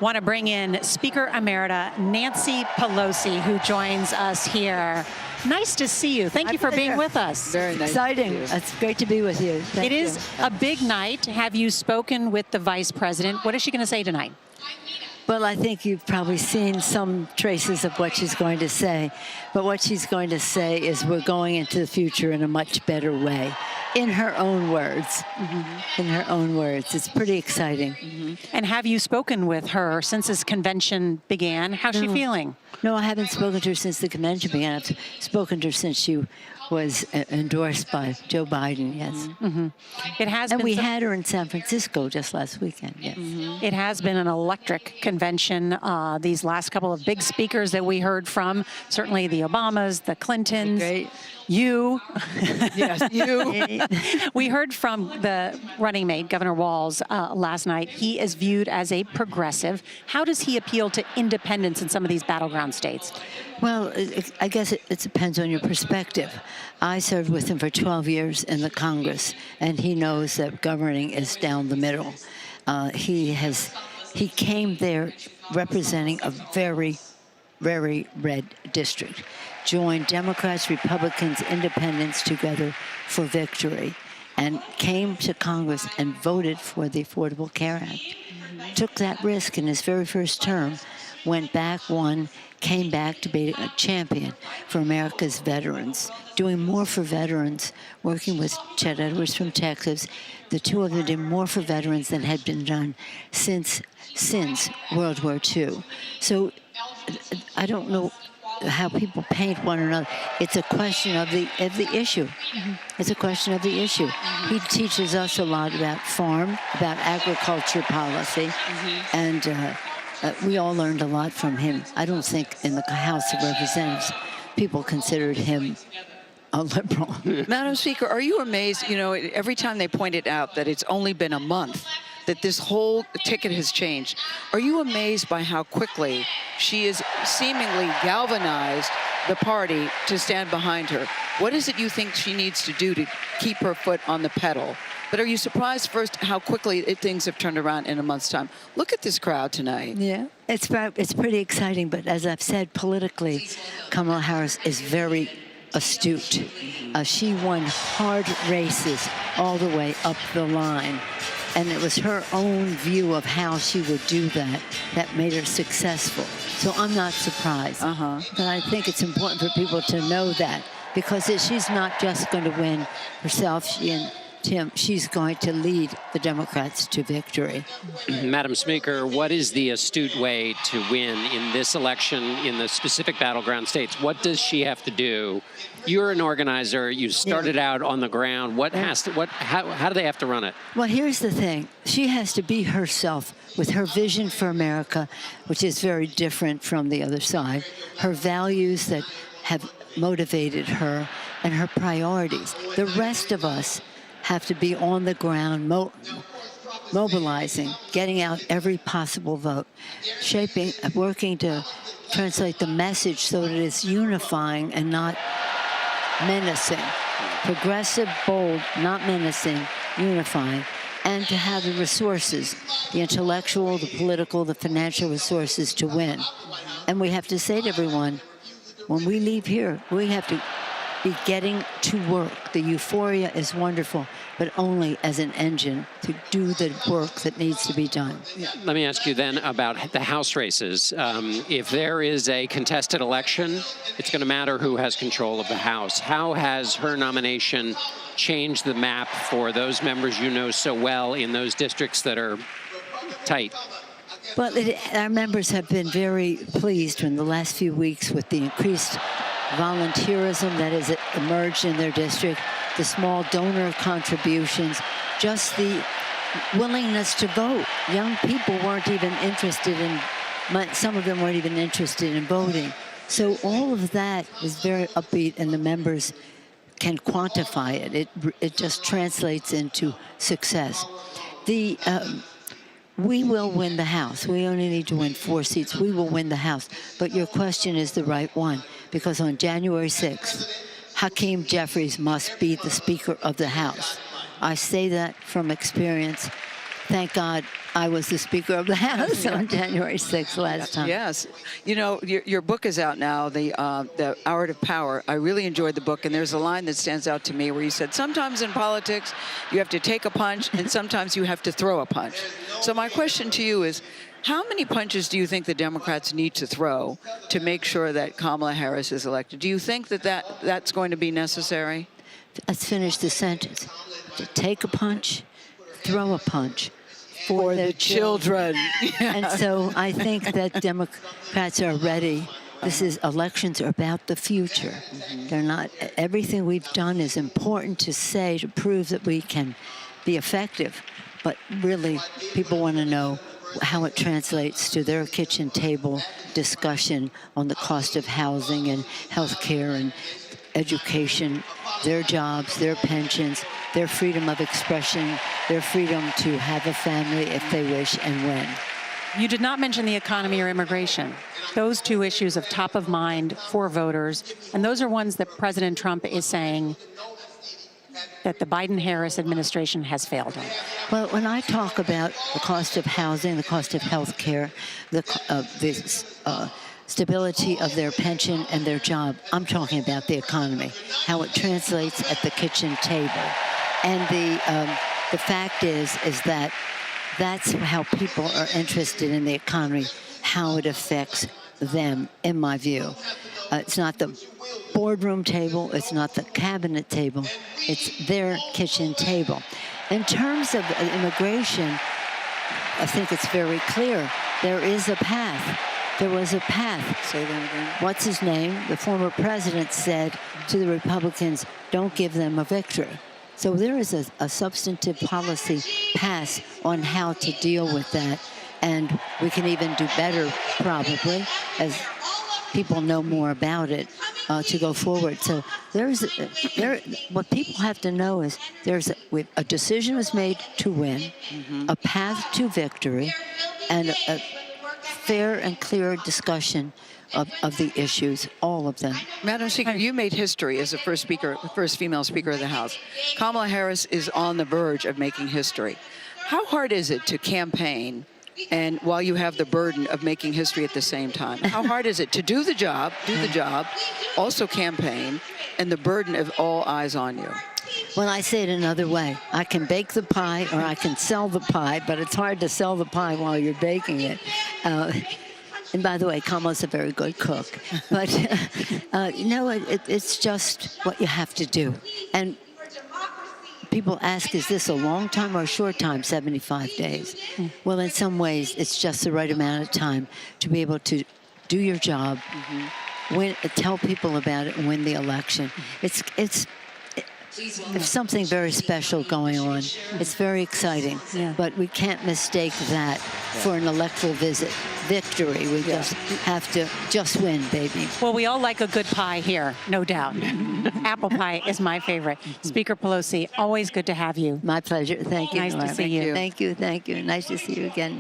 want to bring in Speaker Emerita Nancy Pelosi, who joins us here. Nice to see you. Thank you for being with us. Very nice. Exciting. It's great to be with you. Thank It you. is a big night. Have you spoken with the Vice President? What is she going to say tonight? Well, I think you've probably seen some traces of what she's going to say. But what she's going to say is we're going into the future in a much better way. In her own words. In her own words. It's pretty exciting. And have you spoken with her since this convention began? How's she feeling? No, I haven't spoken to her since the convention began. I've spoken to her since she was endorsed by Joe Biden, yes. It has And been we had her in San Francisco just last weekend, yes. It has been an electric convention. These last couple of big speakers that we heard from, certainly the Obamas, the Clintons, Great. you. Yes, you. We heard from the running mate, Governor Walz, last night. He is viewed as a progressive. How does he appeal to independents in some of these battleground states? Well, I guess it depends on your perspective. I served with him for 12 years in the Congress, and he knows that governing is down the middle. He came there representing a very, very red district, joined Democrats, Republicans, independents together for victory, and came to Congress and voted for the Affordable Care Act. Took that risk in his very first term, went back, won, came back to be a champion for America's veterans, doing more for veterans, working with Chet Edwards from Texas. The two of them did more for veterans than had been done since World War II. So I don't know how people paint one another. It's a question of the issue. It's a question of the issue. He teaches us a lot about farm, about agriculture policy, and we all learned a lot from him. I don't think in the House of Representatives people considered him a liberal. Madam Speaker, are you amazed, you know, every time they pointed out that it's only been a month that this whole ticket has changed, are you amazed by how quickly she has seemingly galvanized the party to stand behind her? What is it you think she needs to do to keep her foot on the pedal? But are you surprised first how quickly things have turned around in a month's time? Look at this crowd tonight. Yeah, it's pretty exciting. But as I've said, politically, Kamala Harris is very astute. She won hard races all the way up the line. And it was her own view of how she would do that that made her successful. So I'm not surprised. But I think it's important for people to know that, because she's not just going to win herself. She and Tim, she's going to lead the Democrats to victory. Madam Speaker, what is the astute way to win in this election in the specific battleground states? What does she have to do? You're an organizer. You started out on the ground. How do they have to run it? Well, here's the thing. She has to be herself with her vision for America, which is very different from the other side, her values that have motivated her, and her priorities. The rest of us have to be on the ground, mobilizing, getting out every possible vote, working to translate the message so that it's unifying and not menacing. Progressive, bold, not menacing, unifying, and to have the resources, the intellectual, the political, the financial resources to win. And we have to say to everyone, when we leave here, we have to be getting to work. The euphoria is wonderful, but only as an engine to do the work that needs to be done. Let me ask you then about the House races. If there is a contested election, it's going to matter who has control of the House. How has her nomination changed the map for those members you know so well in those districts that are tight? Well, our members have been very pleased in the last few weeks with the increased volunteerism that has emerged in their district, the small donor contributions, just the willingness to vote. Young people weren't even interested in, some of them weren't even interested in voting. So all of that is very upbeat, and the members can quantify it. It just translates into success. We will win the House. We only need to win 4 seats. We will win the House. But your question is the right one, because on January 6th, Hakeem Jeffries must be the Speaker of the House. I say that from experience. thank God I was the Speaker of the House on January 6th last time. Yes. You know, your book is out now, the Art of Power. I really enjoyed the book, and there's a line that stands out to me where you said, sometimes in politics you have to take a punch, and sometimes you have to throw a punch. So my question to you is, how many punches do you think the Democrats need to throw to make sure that Kamala Harris is elected? Do you think that's going to be necessary? Let's finish the sentence. To take a punch, throw a punch for the children. And so I think that Democrats are ready. Elections are about the future. They're not, everything we've done is important to say to prove that we can be effective. But really, people want to know how it translates to their kitchen table discussion on the cost of housing and health care and education, their jobs, their pensions, their freedom of expression, their freedom to have a family if they wish and when. You did not mention the economy or immigration. Those two issues are top of mind for voters, and those are ones that President Trump is saying that the Biden-Harris administration has failed on. Well, when I talk about the cost of housing, the cost of health care, the stability of their pension and their job, I'm talking about the economy, how it translates at the kitchen table. And the fact is that that's how people are interested in the economy, how it affects them, in my view. It's not the boardroom table, it's not the cabinet table, it's their kitchen table. In terms of immigration, I think it's very clear. There is a path. There was a path. Say that again. What's his name? The former president said to the Republicans, don't give them a victory. So there is a substantive policy pass on how to deal with that. And we can even do better, probably, as people know more about it, to go forward. So what people have to know is a decision was made to win, a path to victory, and a fair and clear discussion of the issues, all of them. Madam Speaker, you made history as the first female Speaker of the House. Kamala Harris is on the verge of making history. How hard is it to campaign and while you have the burden of making history at the same time? How hard is it to do the job, also campaign, and the burden of all eyes on you? Well, I say it another way. I can bake the pie or I can sell the pie, but it's hard to sell the pie while you're baking it. And by the way, Kamala's a very good cook. But, it's just what you have to do. And people ask, is this a long time or a short time, 75 days? Well, in some ways, it's just the right amount of time to be able to do your job, tell people about it, and win the election. There's something very special going on. It's very exciting, but we can't mistake that for an electoral victory. We just have to win, baby. Well, we all like a good pie here, no doubt. Apple pie is my favorite. Speaker Pelosi, always good to have you. My pleasure. Thank you. Nice to see you. Thank you. Nice to see you again.